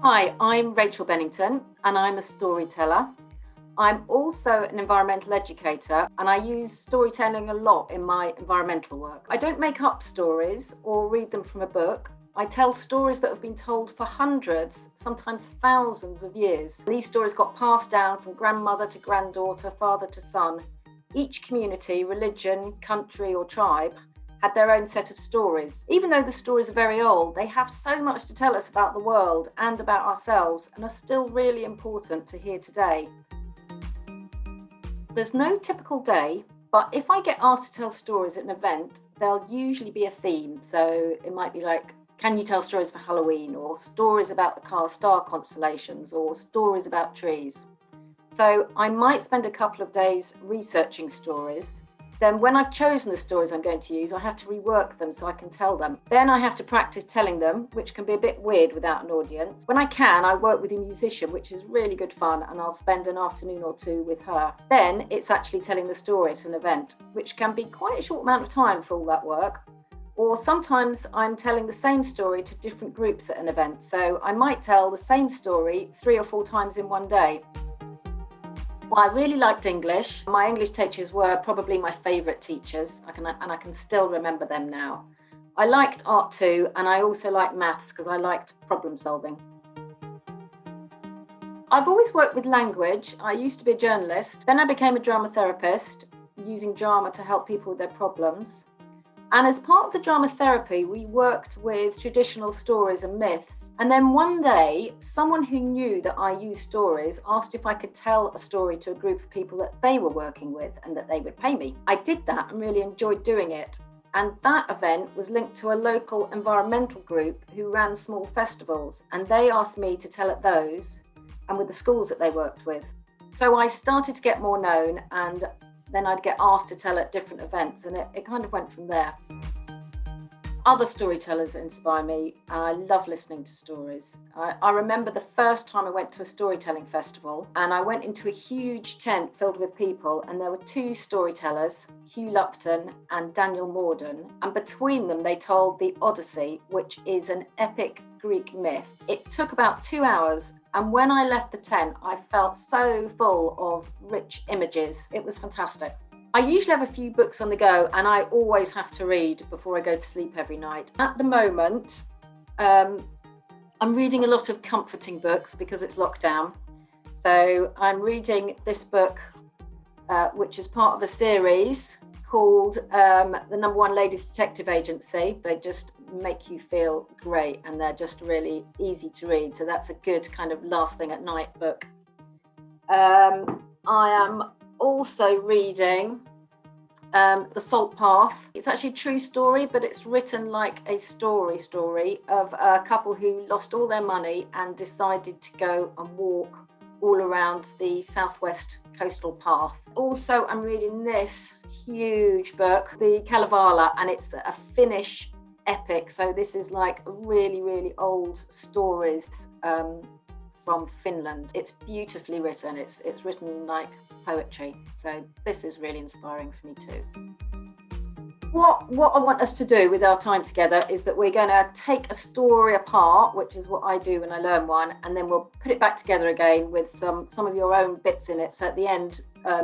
Hi, I'm Rachel Bennington and I'm a storyteller. I'm also an environmental educator and I use storytelling a lot in my environmental work. I don't make up stories or read them from a book. I tell stories that have been told for hundreds, sometimes thousands of years. These stories got passed down from grandmother to granddaughter, father to son. Each community, religion, country or tribe had their own set of stories. Even though the stories are very old, they have so much to tell us about the world and about ourselves and are still really important to hear today. There's no typical day, but if I get asked to tell stories at an event, there'll usually be a theme. So it might be like, can you tell stories for Halloween, or stories about the star constellations, or stories about trees? So I might spend a couple of days researching stories. Then when I've chosen the stories I'm going to use, I have to rework them so I can tell them. Then I have to practice telling them, which can be a bit weird without an audience. When I can, I work with a musician, which is really good fun, and I'll spend an afternoon or two with her. Then it's actually telling the story at an event, which can be quite a short amount of time for all that work. Or sometimes I'm telling the same story to different groups at an event. So I might tell the same story 3 or 4 times in one day. Well, I really liked English. My English teachers were probably my favourite teachers, and I can still remember them now. I liked art too, and I also liked maths because I liked problem solving. I've always worked with language. I used to be a journalist. Then I became a drama therapist, using drama to help people with their problems. And as part of the drama therapy, we worked with traditional stories and myths. And then one day, someone who knew that I used stories asked if I could tell a story to a group of people that they were working with and that they would pay me. I did that and really enjoyed doing it. And that event was linked to a local environmental group who ran small festivals. And they asked me to tell at those and with the schools that they worked with. So I started to get more known, and then I'd get asked to tell at different events, and it kind of went from there. Other storytellers inspire me. I love listening to stories. I remember the first time I went to a storytelling festival, and I went into a huge tent filled with people, and there were 2 storytellers, Hugh Lupton and Daniel Morden, and between them they told the Odyssey, which is an epic Greek myth. It took about 2 hours, and when I left the tent, I felt so full of rich images. It was fantastic. I usually have a few books on the go, and I always have to read before I go to sleep every night. At the moment, I'm reading a lot of comforting books because it's lockdown. So I'm reading this book, which is part of a series called The Number One Ladies Detective Agency. They just make you feel great, and they're just really easy to read. So that's a good kind of last thing at night book. I am also reading The Salt Path. It's actually a true story, but it's written like a story of a couple who lost all their money and decided to go and walk all around the southwest coastal path. Also, I'm reading this huge book, The Kalevala, and it's a Finnish epic. So this is like really, really old stories from Finland. It's beautifully written. It's written like poetry. So this is really inspiring for me too. What I want us to do with our time together is that we're going to take a story apart, which is what I do when I learn one, and then we'll put it back together again with some of your own bits in it. So at the end,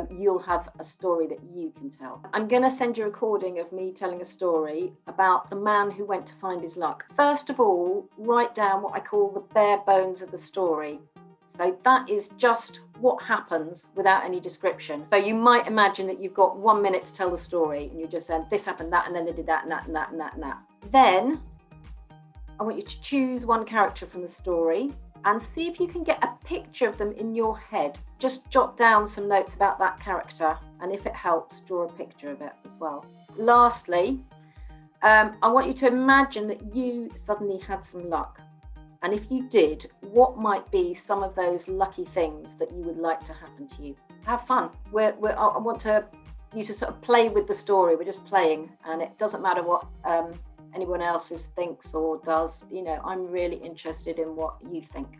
you'll have a story that you can tell. I'm going to send you a recording of me telling a story about the man who went to find his luck. First of all, write down what I call the bare bones of the story. So that is just what happens without any description. So you might imagine that you've got 1 minute to tell the story, and you're just saying this happened, that, and then they did that, and that, and that, and that, and that. Then I want you to choose one character from the story and see if you can get a picture of them in your head. Just jot down some notes about that character, and if it helps, draw a picture of it as well. Lastly, I want you to imagine that you suddenly had some luck. And if you did, what might be some of those lucky things that you would like to happen to you? Have fun. I want you to sort of play with the story. We're just playing, and it doesn't matter what anyone else thinks or does. You know, I'm really interested in what you think.